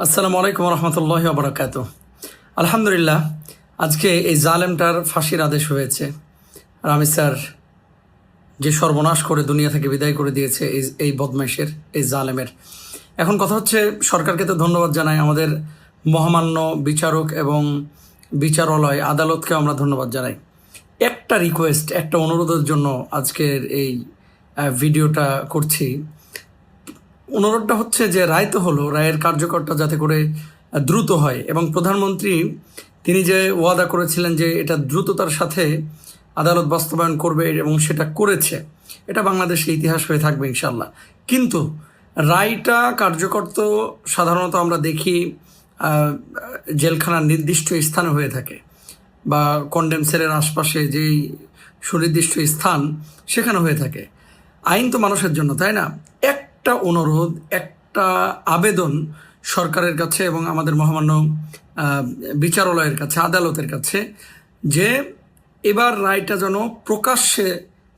আসসালামু আলাইকুম রহমতুল্লাহ বরকাত। আলহামদুলিল্লাহ, আজকে এই জালেমটার ফাঁসির আদেশ হয়েছে। আর স্যার যে সর্বনাশ করে দুনিয়া থেকে বিদায় করে দিয়েছে এই বদমাইশের, এই জালেমের। এখন কথা হচ্ছে, সরকারকে তো ধন্যবাদ জানাই, আমাদের মহামান্য বিচারক এবং বিচারালয় আদালতকে আমরা ধন্যবাদ জানাই। একটা রিকোয়েস্ট, একটা অনুরোধের জন্য আজকের এই ভিডিওটা করছি। অনুরোধটা হচ্ছে যে রায় তো হলো, রায়ের কার্যকরটা যাতে করে দ্রুত হয়, এবং প্রধানমন্ত্রী তিনি যে ওয়াদা করেছিলেন যে এটা দ্রুততার সাথে আদালত বাস্তবায়ন করবে এবং সেটা করেছে, এটা বাংলাদেশের ইতিহাস হয়ে থাকবে ইনশাল্লাহ। কিন্তু রায়টা কার্যকর তো সাধারণত আমরা দেখি জেলখানার নির্দিষ্ট স্থানে হয়ে থাকে, বা কন্ডেম সেলের আশপাশে যেই সুনির্দিষ্ট স্থান সেখানে হয়ে থাকে। আইন তো মানুষের জন্য, তাই না? একটা অনুরোধ, একটা আবেদন সরকারের কাছে এবং আমাদের মহামান্য বিচারালয়ের কাছে, আদালতের কাছে, যে এবার রায়টা যেন প্রকাশ্যে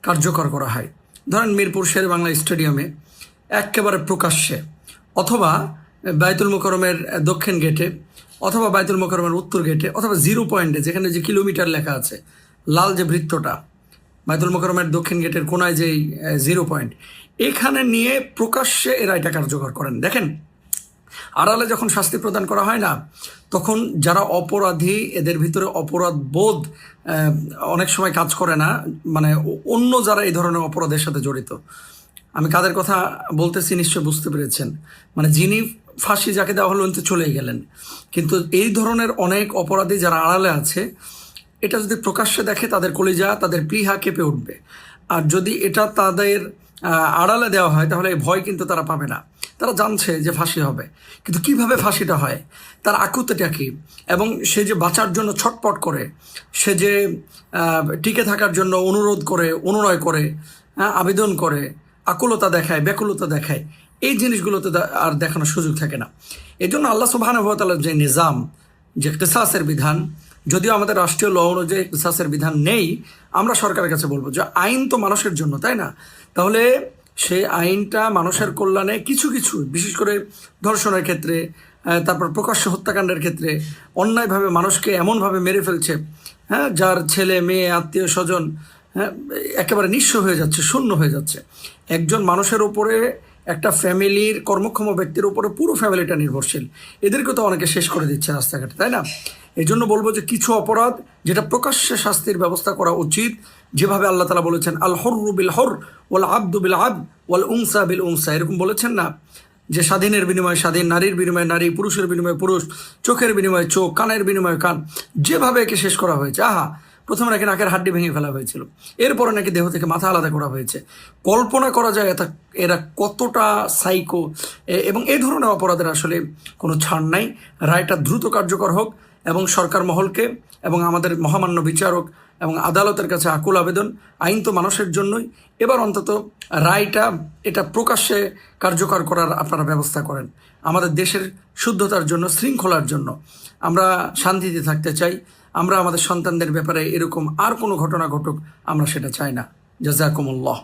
কার্যকর করা হয়। ধরেন মিরপুর শের বাংলা স্টেডিয়ামে একেবারে প্রকাশ্যে, অথবা বায়তুল মোকাররমের দক্ষিণ গেটে, অথবা বায়তুল মোকাররমের উত্তর গেটে, অথবা 0 পয়েন্টে, যেখানে যে কিলোমিটার লেখা আছে, লাল যে বৃত্তটা, বায়তুল মোকাররমের দক্ষিণ গেটের কোনায় যেই 0 পয়েন্ট, এখানে নিয়ে প্রকাশ্যে এরা এটা কার্যকর করেন। দেখেন, আড়ালে যখন শাস্তি প্রদান করা হয় না, তখন যারা অপরাধী, এদের ভিতরে অপরাধ বোধ অনেক সময় কাজ করে না, মানে অন্য যারা এই ধরনের অপরাধের সাথে জড়িত, আমি কাদের কথা বলতেছি নিশ্চয় বুঝতে পেরেছেন। মানে যিনি ফাঁসি যাকে দেওয়া হলো, তো চলেই গেলেন, কিন্তু এই ধরনের অনেক অপরাধী যারা আড়ালে আছে, এটা যদি প্রকাশ্যে দেখে, তাদের কলিজা, তাদের প্লীহা কেঁপে উঠবে। আর যদি এটা তাদের আড়ালে দেওয়া হয়, তাহলে এই ভয় কিন্তু তারা পাবে না। তারা জানছে যে ফাঁসি হবে, কিন্তু কিভাবে ফাঁসিটা হয়, তার আকুতিটা কী, এবং সে যে বাঁচার জন্য ছটপট করে, সে যে টিকে থাকার জন্য অনুরোধ করে, অনুনয় করে, আবেদন করে, আকুলতা দেখায়, ব্যাকুলতা দেখায়, এই জিনিসগুলোতে আর দেখানোর সুযোগ থাকে না। এই জন্য আল্লাহ সুবহানাহু ওয়া তাআলার যে নিজাম, যে কিসাসের বিধান, যদিও আমাদের রাষ্ট্রীয় ল অনুযায়ী কিসাসের বিধান নেই, আমরা সরকারের কাছে বলবো যে আইন তো মানুষের জন্য, তাই না? তাহলে সেই আইনটা মানুষের কল্যাণে কিছু কিছু, বিশেষ করে ধর্ষণের ক্ষেত্রে, তারপর প্রকাশ্য হত্যাকাণ্ডের ক্ষেত্রে, অন্যায়ভাবে মানুষকে এমনভাবে মেরে ফেলছে, যার ছেলে মেয়ে আত্মীয় স্বজন একেবারে নিঃস্ব হয়ে যাচ্ছে, শূন্য হয়ে যাচ্ছে। একজন মানুষের ওপরে, একটা ফ্যামিলির, কর্মক্ষম ব্যক্তির উপরে পুরো ফ্যামিলিটা নির্ভরশীল। এদেরকে তো অনেকে শেষ করে দিচ্ছে রাস্তাঘাটে, তাই না? এই জন্য বলবো যে কিছু অপরাধ যেটা প্রকাশ্যে শাস্তির ব্যবস্থা করা উচিত, যেভাবে আল্লাহ তাআলা বলেছেন, আল হররু বিল হর ওয়াল আবদু বিল আবদ ওয়াল উনসা বিল উনসা, এরকম বলেছেন না, যে স্বাধীনের বিনিময়ে স্বাধীন, নারীর বিনিময়ে নারী, পুরুষের বিনিময়ে পুরুষ, চোখের বিনিময়ে চোখ, কানের বিনিময়ে কান, যেভাবে একে শেষ করা হয়েছে। প্রথমে নাকি নাকের হাড্ডি ভেঙে ফেলা হয়েছিল, এরপরে নাকি দেহ থেকে মাথা আলাদা করা হয়েছে। কল্পনা করা যায় এরা কতটা সাইকো, এবং এই ধরনের অপরাধের আসলে কোনো ছাড় নাই। রায়টা দ্রুত কার্যকর হোক, এবং সরকার মহলকে এবং আমাদের মহামান্য বিচারক এবং আদালতের কাছে আকুল আবেদন, আইন তো মানুষের জন্যই, এবার অন্তত রায়টা এটা প্রকাশ্যে কার্যকর করার আপনারা ব্যবস্থা করেন। আমাদের দেশের শুদ্ধতার জন্য, শৃঙ্খলার জন্য, আমরা শান্তিতে থাকতে চাই। আমরা আমাদের সন্তানদের ব্যাপারে এরকম আর কোনো ঘটনা ঘটুক আমরা সেটা চাই না। জাযাকুমুল্লাহ।